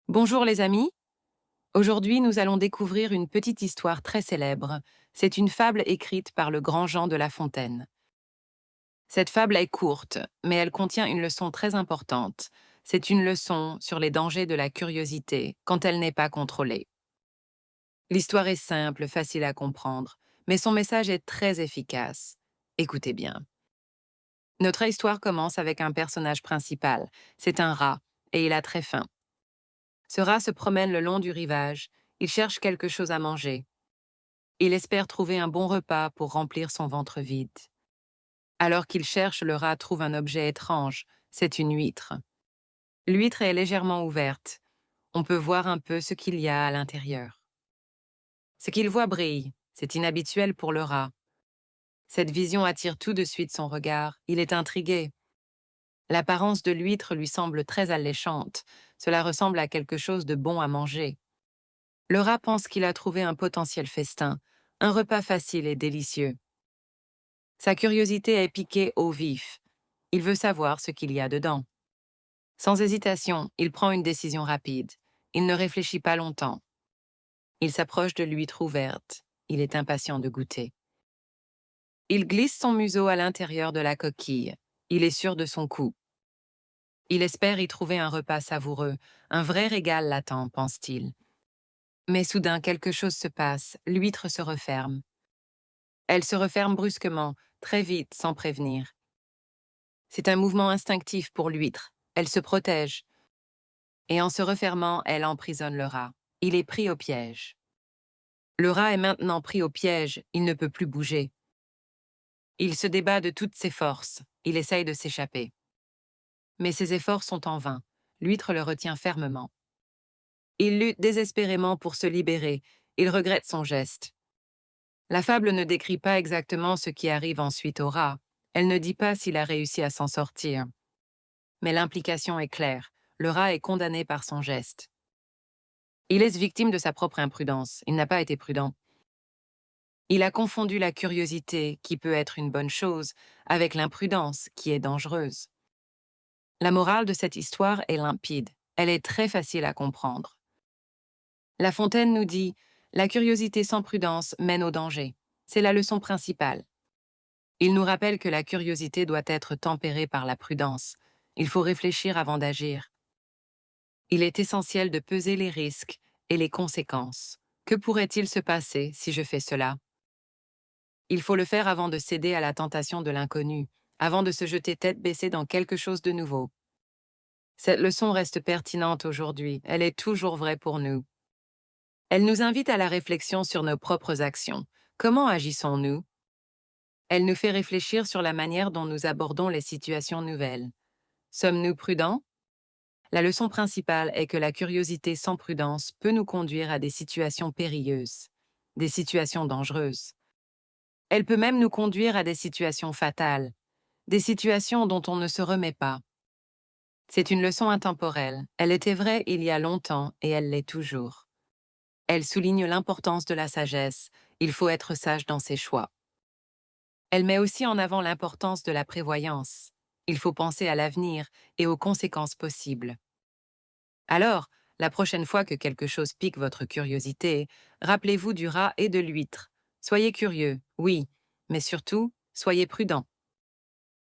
Bonjour les amis, aujourd'hui nous allons découvrir une petite histoire très célèbre. C'est une fable écrite par le grand Jean de La Fontaine. Cette fable est courte, mais elle contient une leçon très importante. C'est une leçon sur les dangers de la curiosité quand elle n'est pas contrôlée. L'histoire est simple, facile à comprendre, mais son message est très efficace. Écoutez bien. Notre histoire commence avec un personnage principal. C'est un rat, et il a très faim. Ce rat se promène le long du rivage. Il cherche quelque chose à manger. Il espère trouver un bon repas pour remplir son ventre vide. Alors qu'il cherche, le rat trouve un objet étrange. C'est une huître. L'huître est légèrement ouverte. On peut voir un peu ce qu'il y a à l'intérieur. Ce qu'il voit brille. C'est inhabituel pour le rat. Cette vision attire tout de suite son regard. Il est intrigué. L'apparence de l'huître lui semble très alléchante. Cela ressemble à quelque chose de bon à manger. Le rat pense qu'il a trouvé un potentiel festin, un repas facile et délicieux. Sa curiosité est piquée au vif. Il veut savoir ce qu'il y a dedans. Sans hésitation, il prend une décision rapide. Il ne réfléchit pas longtemps. Il s'approche de l'huître ouverte. Il est impatient de goûter. Il glisse son museau à l'intérieur de la coquille. Il est sûr de son coup. Il espère y trouver un repas savoureux. Un vrai régal l'attend, pense-t-il. Mais soudain, quelque chose se passe. L'huître se referme. Elle se referme brusquement, très vite, sans prévenir. C'est un mouvement instinctif pour l'huître. Elle se protège. Et en se refermant, elle emprisonne le rat. Il est pris au piège. Le rat est maintenant pris au piège, il ne peut plus bouger. Il se débat de toutes ses forces. Il essaye de s'échapper. Mais ses efforts sont en vain. L'huître le retient fermement. Il lutte désespérément pour se libérer. Il regrette son geste. La fable ne décrit pas exactement ce qui arrive ensuite au rat. Elle ne dit pas s'il a réussi à s'en sortir. Mais l'implication est claire. Le rat est condamné par son geste. Il est victime de sa propre imprudence. Il n'a pas été prudent. Il a confondu la curiosité, qui peut être une bonne chose, avec l'imprudence, qui est dangereuse. La morale de cette histoire est limpide. Elle est très facile à comprendre. La Fontaine nous dit « La curiosité sans prudence mène au danger ». C'est la leçon principale. Il nous rappelle que la curiosité doit être tempérée par la prudence. Il faut réfléchir avant d'agir. Il est essentiel de peser les risques et les conséquences. Que pourrait-il se passer si je fais cela? Il faut le faire avant de céder à la tentation de l'inconnu, avant de se jeter tête baissée dans quelque chose de nouveau. Cette leçon reste pertinente aujourd'hui, elle est toujours vraie pour nous. Elle nous invite à la réflexion sur nos propres actions. Comment agissons-nous? Elle nous fait réfléchir sur la manière dont nous abordons les situations nouvelles. Sommes-nous prudents? La leçon principale est que la curiosité sans prudence peut nous conduire à des situations périlleuses, des situations dangereuses. Elle peut même nous conduire à des situations fatales, des situations dont on ne se remet pas. C'est une leçon intemporelle. Elle était vraie il y a longtemps et elle l'est toujours. Elle souligne l'importance de la sagesse. Il faut être sage dans ses choix. Elle met aussi en avant l'importance de la prévoyance. Il faut penser à l'avenir et aux conséquences possibles. Alors, la prochaine fois que quelque chose pique votre curiosité, rappelez-vous du rat et de l'huître. Soyez curieux, oui, mais surtout, soyez prudent.